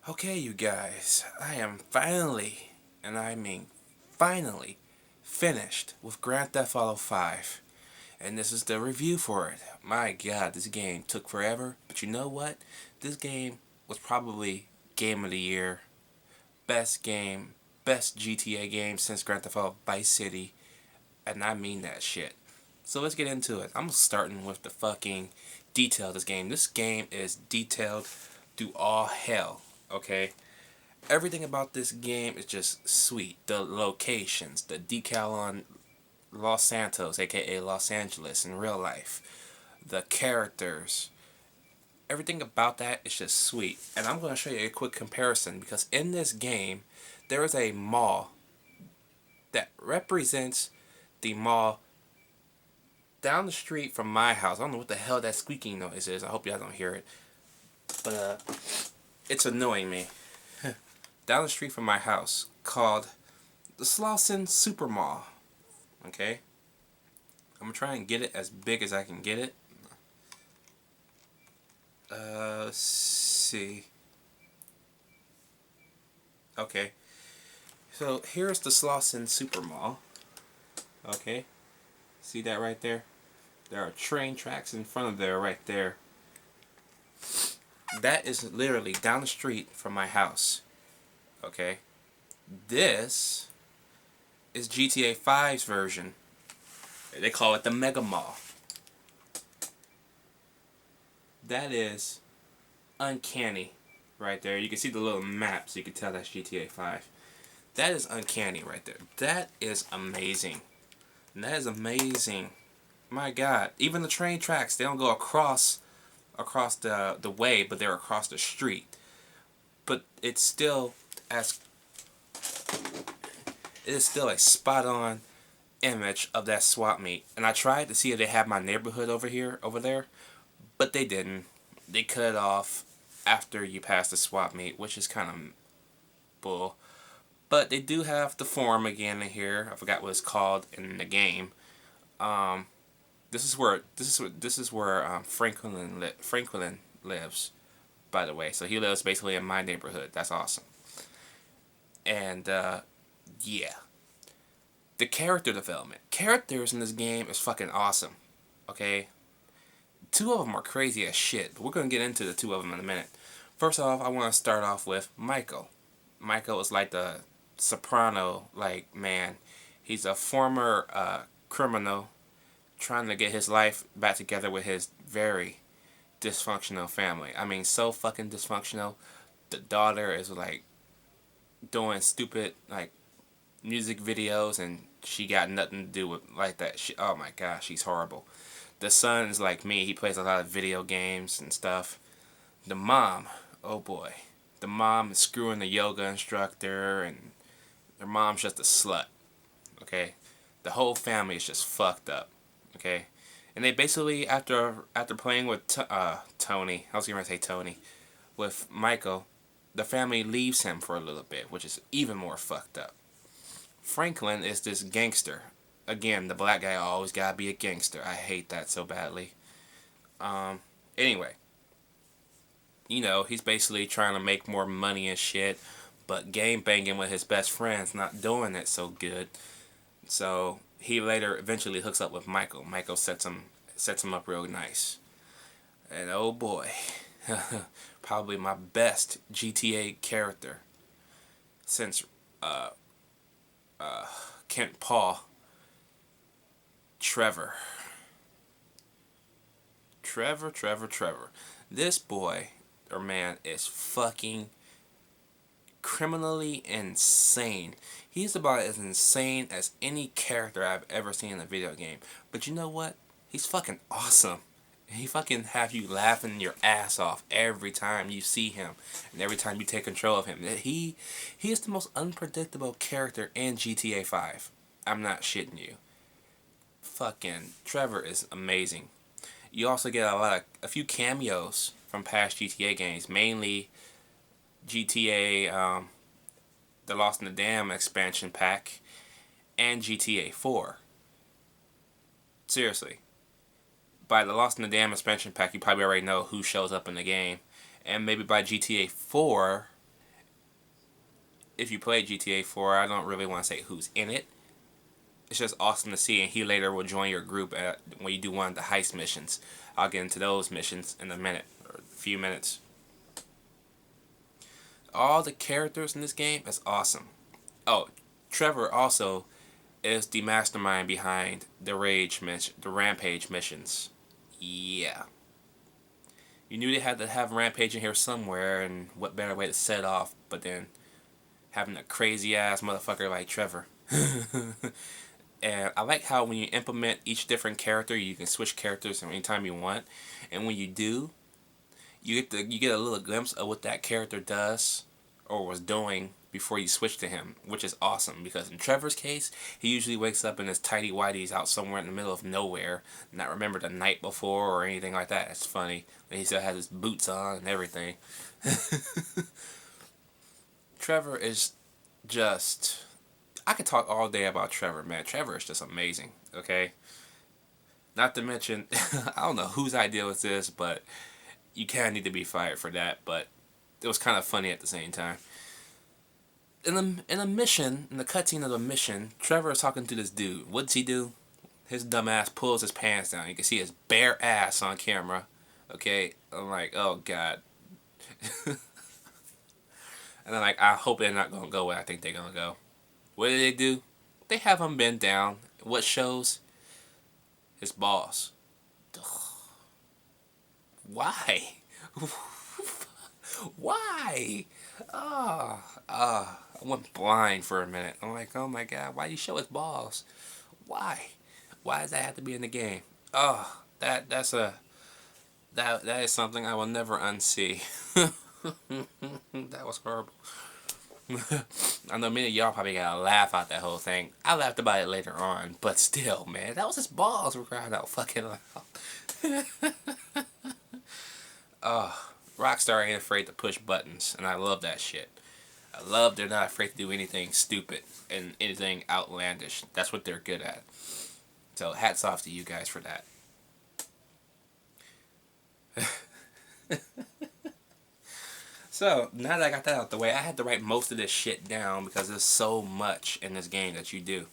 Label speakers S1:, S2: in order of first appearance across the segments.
S1: Okay, you guys, I am finally, and I mean finally, finished with Grand Theft Auto 5. And this is the review for it. My god, this game took forever, but you know what? This game was probably Game of the Year, best game, best GTA game since Grand Theft Auto Vice City, and I mean that shit. So let's get into it. I'm starting with the fucking detail of this game. This game is detailed through all hell, okay? Everything about this game is just sweet. The locations, the decal on Los Santos, aka Los Angeles in real life, the characters, everything about that is just sweet. And I'm going to show you a quick comparison because in this game, there is a mall that represents the mall down the street from my house. I don't know what the hell that squeaking noise is. I hope y'all don't hear it. But it's annoying me. Down the street from my house called the Slauson Super Mall. Okay? I'm gonna try and get it as big as I can get it. Let's see. Okay. So here's the Slauson Super Mall. Okay? See that right there? There are train tracks in front of there right there. That is literally down the street from my house. Okay? This is GTA 5's version. They call it the Mega Mall. That is uncanny right there. You can see the little map so you can tell that's GTA 5. That is uncanny right there. That is amazing. That is amazing. My god. Even the train tracks, they don't go across the way, but they're across the street. But it's still as it is still a spot on image of that swap meet. And I tried to see if they had my neighborhood over there, but they didn't. They cut it off after you pass the swap meet, which is kind of bull. But they do have the forum again in here. I forgot what it's called in the game. This is where Franklin lives, by the way. So he lives basically in my neighborhood. That's awesome. And yeah, the character development. Characters in this game is fucking awesome. Okay, two of them are crazy as shit. But we're gonna get into the two of them in a minute. First off, I want to start off with Micheal. Micheal is like the soprano like man. He's a former criminal trying to get his life back together with his very dysfunctional family. I mean, so fucking dysfunctional. The daughter is like doing stupid like music videos and she got nothing to do with like that. Oh my gosh, she's horrible. The son is like me. He plays a lot of video games and stuff. The mom, oh boy. The mom is screwing the yoga instructor and their mom's just a slut. Okay? The whole family is just fucked up. Okay? And they basically, after playing with Tony, I was going to say Tony, with Micheal, the family leaves him for a little bit, which is even more fucked up. Franklin is this gangster. Again, the black guy always gotta be a gangster. I hate that so badly. Anyway, you know, he's basically trying to make more money and shit, but game banging with his best friend's not doing it so good. So he later eventually hooks up with Micheal. Micheal sets him up real nice. And oh boy, probably my best GTA character since Kent Paul. Trevor. This boy or man is fucking criminally insane. He's about as insane as any character I've ever seen in a video game. But you know what? He's fucking awesome. He fucking have you laughing your ass off every time you see him and every time you take control of him. He is the most unpredictable character in GTA 5. I'm not shitting you. Fucking Trevor is amazing. You also get a few cameos from past GTA games, mainly GTA The Lost in the Dam expansion pack and GTA 4. Seriously. By the Lost in the Dam expansion pack, you probably already know who shows up in the game. And maybe by GTA 4, if you play GTA 4, I don't really want to say who's in it. It's just awesome to see, and he later will join your group when you do one of the heist missions. I'll get into those missions in a minute, or a few minutes. All the characters in this game is awesome. Oh, Trevor also is the mastermind behind the Rampage missions. Yeah. You knew they had to have Rampage in here somewhere, and what better way to set it off but then having a crazy ass motherfucker like Trevor. And I like how when you implement each different character, you can switch characters anytime you want. And when you do, you get a little glimpse of what that character does or was doing before you switch to him, which is awesome. Because in Trevor's case, he usually wakes up in his tidy whities out somewhere in the middle of nowhere, not remember the night before or anything like that. It's funny. And he still has his boots on and everything. Trevor is just... I could talk all day about Trevor, man. Trevor is just amazing, okay? Not to mention, I don't know whose idea was this, but you kind of need to be fired for that, but it was kind of funny at the same time. In the mission, in the cutscene of the mission, Trevor is talking to this dude. What does he do? His dumb ass pulls his pants down. You can see his bare ass on camera, okay? I'm like, oh, God. And I'm like, I hope they're not going to go where I think they're going to go. What do? They have him bend down. What shows? His balls. Ugh. Why? Why? I went blind for a minute. I'm like, oh my God, why do you show his balls? Why? Why does that have to be in the game? Oh, that is something I will never unsee. That was horrible. I know many of y'all probably got a laugh out that whole thing. I laughed about it later on, but still, man, that was his balls were crying out fucking loud. Rockstar ain't afraid to push buttons, and I love that shit. I love they're not afraid to do anything stupid and anything outlandish. That's what they're good at. So hats off to you guys for that. So, now that I got that out the way, I had to write most of this shit down because there's so much in this game that you do.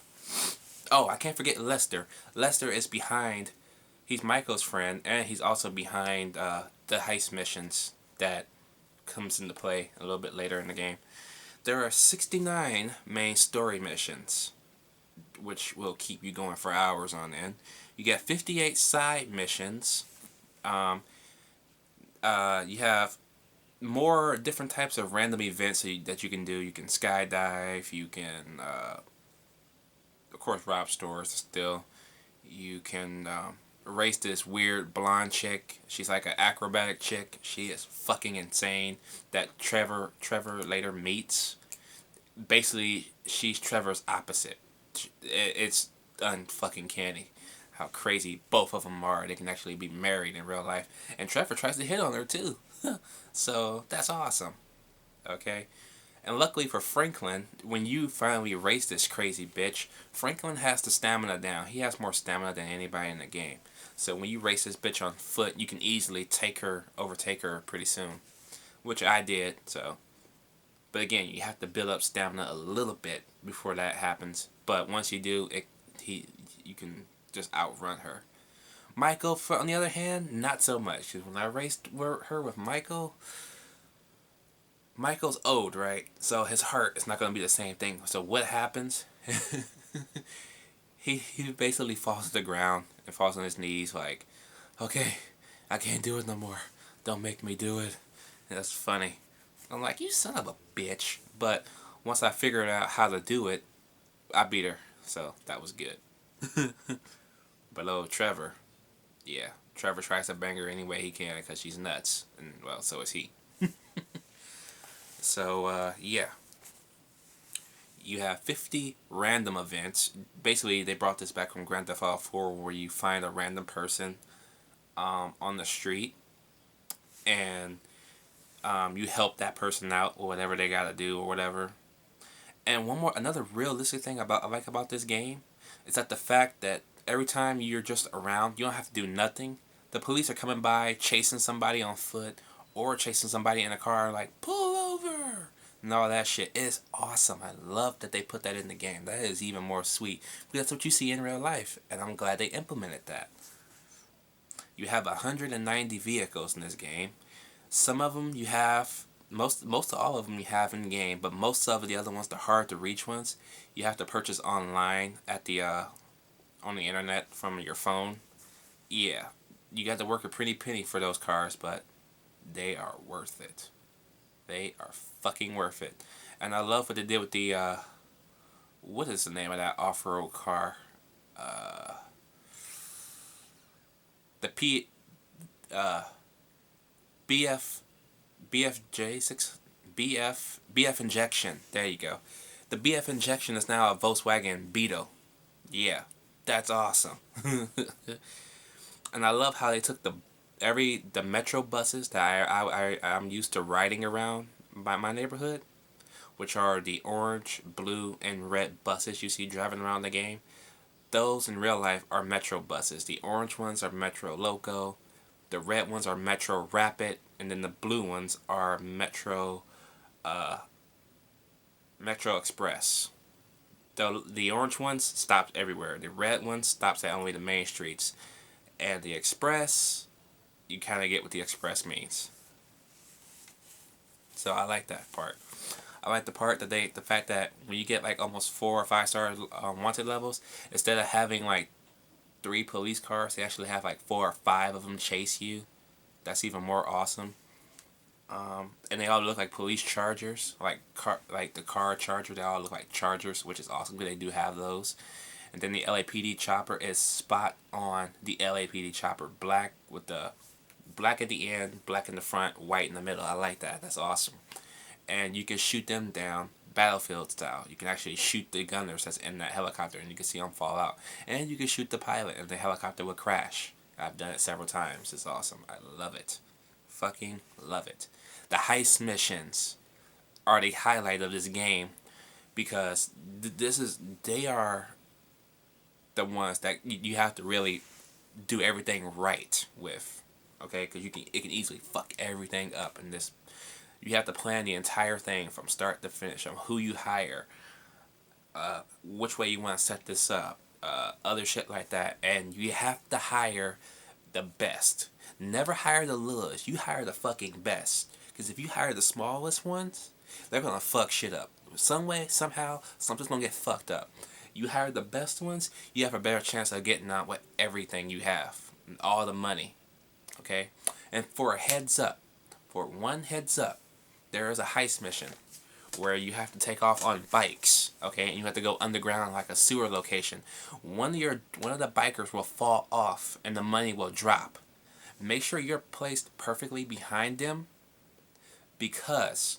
S1: Oh, I can't forget Lester. Lester is behind, he's Michael's friend, and he's also behind the heist missions that comes into play a little bit later in the game. There are 69 main story missions, which will keep you going for hours on end. You get 58 side missions. You have more different types of random events that you can do. You can skydive, you can, of course, rob stores still. You can race this weird blonde chick. She's like an acrobatic chick. She is fucking insane. That Trevor later meets. Basically, she's Trevor's opposite. It's unfucking canny how crazy both of them are. They can actually be married in real life. And Trevor tries to hit on her too. So that's awesome. Okay? And luckily for Franklin, when you finally race this crazy bitch, Franklin has the stamina down. He has more stamina than anybody in the game. So when you race this bitch on foot, you can easily overtake her pretty soon. Which I did, so. But again, you have to build up stamina a little bit before that happens. But once you do, you can just outrun her. Michael, on the other hand, not so much. Because when I raced her with Michael, Michael's old, right? So his heart is not going to be the same thing. So what happens? he basically falls to the ground and falls on his knees like, okay, I can't do it no more. Don't make me do it. And that's funny. I'm like, you son of a bitch. But once I figured out how to do it, I beat her. So that was good. But oh, Trevor. Yeah, Trevor tries to bang her any way he can because she's nuts. And, well, so is he. So, yeah. You have 50 random events. Basically, they brought this back from Grand Theft Auto 4 where you find a random person on the street. And you help that person out or whatever they gotta do or whatever. And another realistic thing I like about this game is that the fact that every time you're just around, you don't have to do nothing. The police are coming by, chasing somebody on foot, or chasing somebody in a car, like, pull over! and all that shit. It's awesome. I love that they put that in the game. That is even more sweet. Because that's what you see in real life, and I'm glad they implemented that. You have 190 vehicles in this game. Some of them you have, most of all of them you have in game, but most of the other ones, the hard to reach ones, you have to purchase online at the on the internet from your phone. Yeah, you got to work a pretty penny for those cars, but they are worth it. They are fucking worth it. And I love what they did with the what is the name of that off-road car? Uh, the P uh, BF BFJ6 BF injection. There you go. The BF injection is now a Volkswagen Beetle. Yeah, that's awesome. And I love how they took the metro buses that I'm used to riding around by my neighborhood, which are the orange, blue, and red buses you see driving around the game. Those in real life are metro buses. The orange ones are Metro Loco, the red ones are Metro Rapid, and then the blue ones are uh, Metro Express. The orange ones stops everywhere. The red ones stops at only the main streets. And the express, you kind of get what the express means. So I like that part. I like the part that the fact that when you get like almost 4 or 5 star wanted levels, instead of having like 3 police cars, they actually have like 4 or 5 of them chase you. That's even more awesome. And they all look like police chargers, like the car charger. They all look like chargers, which is awesome because they do have those. And then the LAPD chopper is spot on the LAPD chopper, black with the black at the end, black in the front, white in the middle. I like that. That's awesome. And you can shoot them down battlefield style. You can actually shoot the gunners that's in that helicopter, and you can see them fall out. And you can shoot the pilot, and the helicopter will crash. I've done it several times. It's awesome. I love it. Fucking love it. The heist missions are the highlight of this game because they are the ones that you have to really do everything right with, okay? Because it can easily fuck everything up in this. You have to plan the entire thing from start to finish on who you hire, which way you want to set this up, other shit like that, and you have to hire the best. Never hire the littlest. You hire the fucking best. Because if you hire the smallest ones, they're gonna fuck shit up. Some way, somehow, something's gonna get fucked up. You hire the best ones, you have a better chance of getting out with everything you have. All the money. Okay? And for one heads up, there is a heist mission where you have to take off on bikes, okay, and you have to go underground like a sewer location. One of the bikers will fall off and the money will drop. Make sure you're placed perfectly behind them, because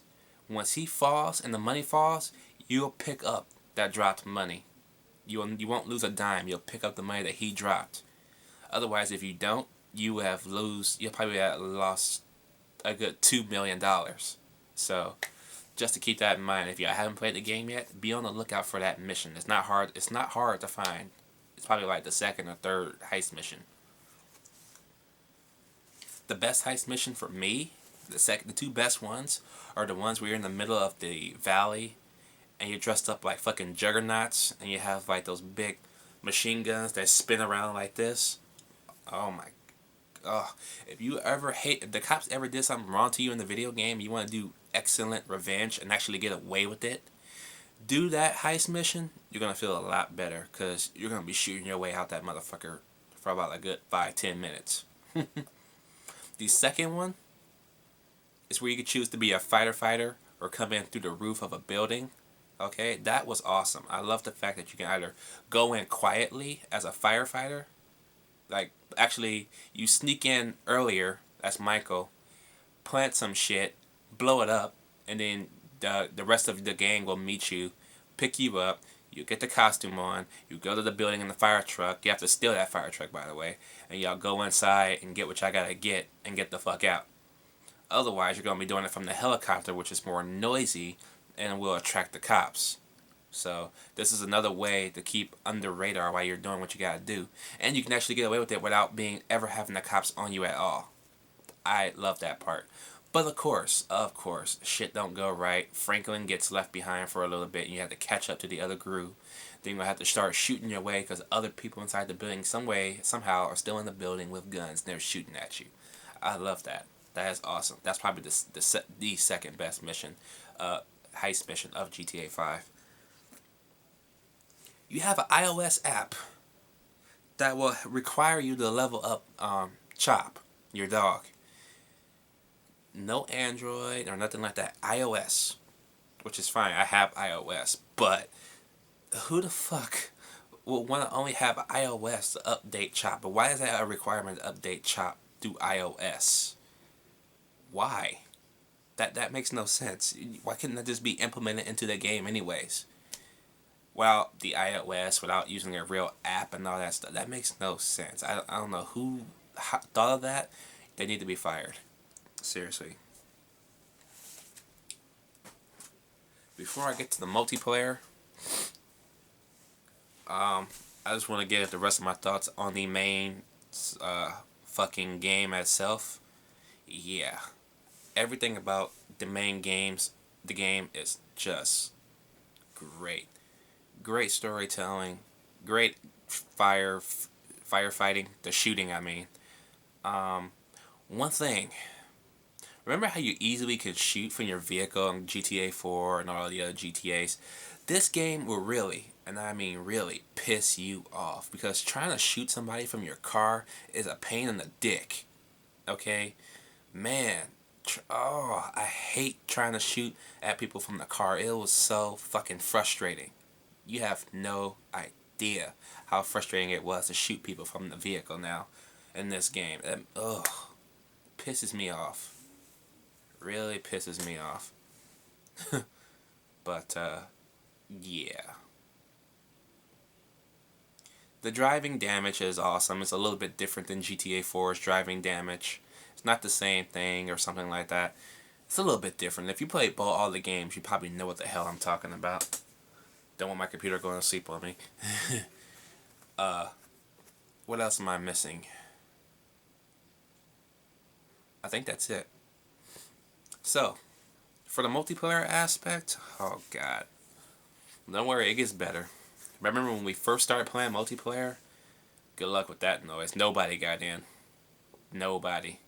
S1: once he falls and the money falls, you'll pick up that dropped money. You won't lose a dime. You'll pick up the money that he dropped. Otherwise, if you don't, you'll probably have lost a good $2 million. So, just to keep that in mind, if you haven't played the game yet, be on the lookout for that mission. It's not hard. It's not hard to find. It's probably like the second or third heist mission. The best heist mission for me, the 2 best ones, are the ones where you're in the middle of the valley and you're dressed up like fucking juggernauts and you have like those big machine guns that spin around like this. Oh my. Oh, if the cops ever did something wrong to you in the video game, you want to do excellent revenge and actually get away with it, do that heist mission, you're going to feel a lot better because you're going to be shooting your way out that motherfucker for about a good 5-10 minutes. The second one is where you can choose to be a fighter or come in through the roof of a building. Okay, that was awesome. I love the fact that you can either go in quietly as a firefighter, like actually you sneak in earlier, that's Micheal, plant some shit, blow it up, and then the rest of the gang will meet you, pick you up, you get the costume on, you go to the building in the fire truck, you have to steal that fire truck by the way, and y'all go inside and get what y'all gotta get and get the fuck out. Otherwise, you're going to be doing it from the helicopter, which is more noisy and will attract the cops. So, this is another way to keep under radar while you're doing what you got to do. And you can actually get away with it without ever having the cops on you at all. I love that part. But of course, shit don't go right. Franklin gets left behind for a little bit, and you have to catch up to the other group. Then you're gonna have to start shooting your way because other people inside the building, somehow, are still in the building with guns. And they're shooting at you. I love that. That is awesome. That's probably the second best mission, heist mission of GTA 5. You have an iOS app that will require you to level up Chop, your dog. No Android or nothing like that. iOS, which is fine. I have iOS, but who the fuck would want to only have iOS to update Chop? But why is that a requirement to update Chop through iOS? Why? That makes no sense. Why couldn't that just be implemented into the game anyways? Well, the iOS without using a real app and all that stuff. That makes no sense. I don't know who thought of that. They need to be fired. Seriously. Before I get to the multiplayer, I just want to get the rest of my thoughts on the main fucking game itself. Yeah. Everything about the main game is just great. Great storytelling, great firefighting, the shooting I mean. One thing, remember how you easily could shoot from your vehicle in GTA 4 and all the other GTAs? This game will really, and I mean really, piss you off because trying to shoot somebody from your car is a pain in the dick. Okay? Man, I hate trying to shoot at people from the car. It was so fucking frustrating. You have no idea how frustrating it was to shoot people from the vehicle now in this game. Pisses me off. Really pisses me off. But, yeah. The driving damage is awesome. It's a little bit different than GTA 4's driving damage. It's not the same thing or something like that. It's a little bit different. If you play all the games, you probably know what the hell I'm talking about. Don't want my computer going to sleep on me. What else am I missing? I think that's it. So, for the multiplayer aspect, oh god. Don't worry, it gets better. Remember when we first started playing multiplayer? Good luck with that noise. Nobody got in. Nobody.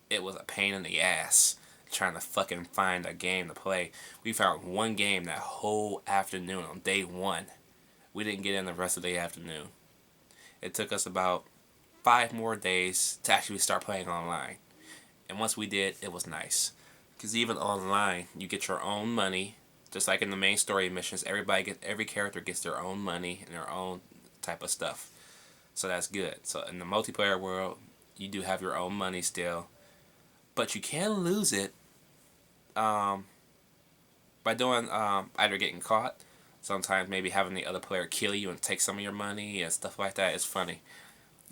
S1: It was a pain in the ass trying to fucking find a game to play. We found one game that whole afternoon on day one. We didn't get in the rest of the afternoon. It took us about 5 more days to actually start playing online. And once we did, it was nice. Because even online, you get your own money. Just like in the main story missions, every character gets their own money and their own type of stuff. So that's good. So in the multiplayer world, you do have your own money still. But you can lose it by doing either getting caught, sometimes maybe having the other player kill you and take some of your money and stuff like that. It's funny.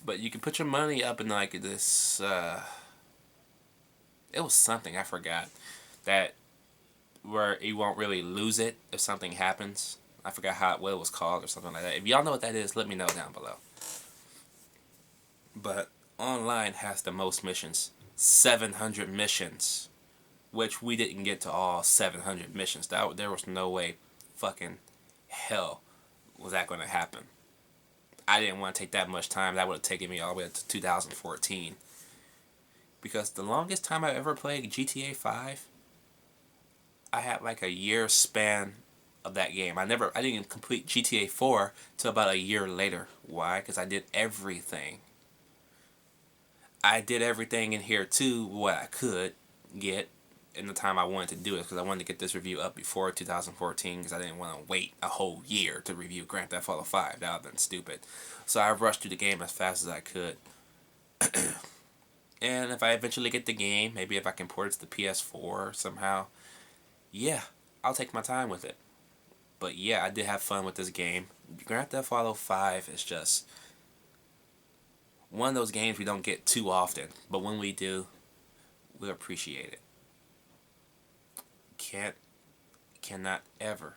S1: But you can put your money up in like this, it was something, I forgot, that where you won't really lose it if something happens. I forgot what it was called or something like that. If y'all know what that is, let me know down below. But online has the most missions. 700 missions. Which we didn't get to all 700 missions. There was no way fucking hell was that going to happen. I didn't want to take that much time. That would have taken me all the way up to 2014. Because the longest time I ever played GTA 5, I had like a year span of that game. I didn't complete GTA 4 till about a year later. Why? Because I did everything. I did everything in here too, what I could get in the time I wanted to do it, because I wanted to get this review up before 2014, because I didn't want to wait a whole year to review Grand Theft Auto 5. That would have been stupid. So I rushed through the game as fast as I could. And if I eventually get the game, maybe if I can port it to the PS4 somehow, yeah, I'll take my time with it. But yeah, I did have fun with this game. Grand Theft Auto 5 is just one of those games we don't get too often, but when we do, we appreciate it. Cannot ever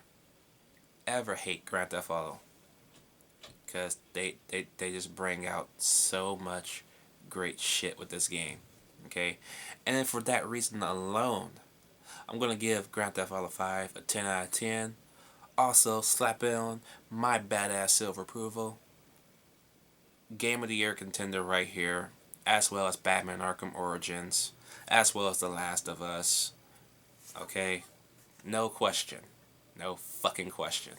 S1: hate Grand Theft Auto, because they just bring out so much great shit with this game. Okay, and then for that reason alone, I'm gonna give Grand Theft Auto 5 a 10 out of 10. Also, slap on my badass silver approval. Game of the Year contender right here, as well as Batman Arkham Origins, as well as The Last of Us. Okay, no question, no fucking question.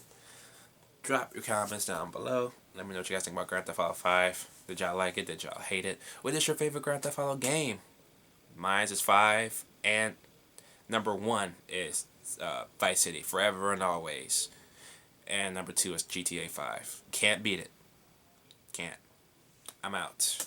S1: Drop your comments down below. Let me know what you guys think about Grand Theft Auto 5. Did y'all like it? Did y'all hate it? What is your favorite Grand Theft Auto game? Mine is 5, and number 1 is Vice City, Forever and Always. And number 2 is GTA 5. Can't beat it. Can't. I'm out.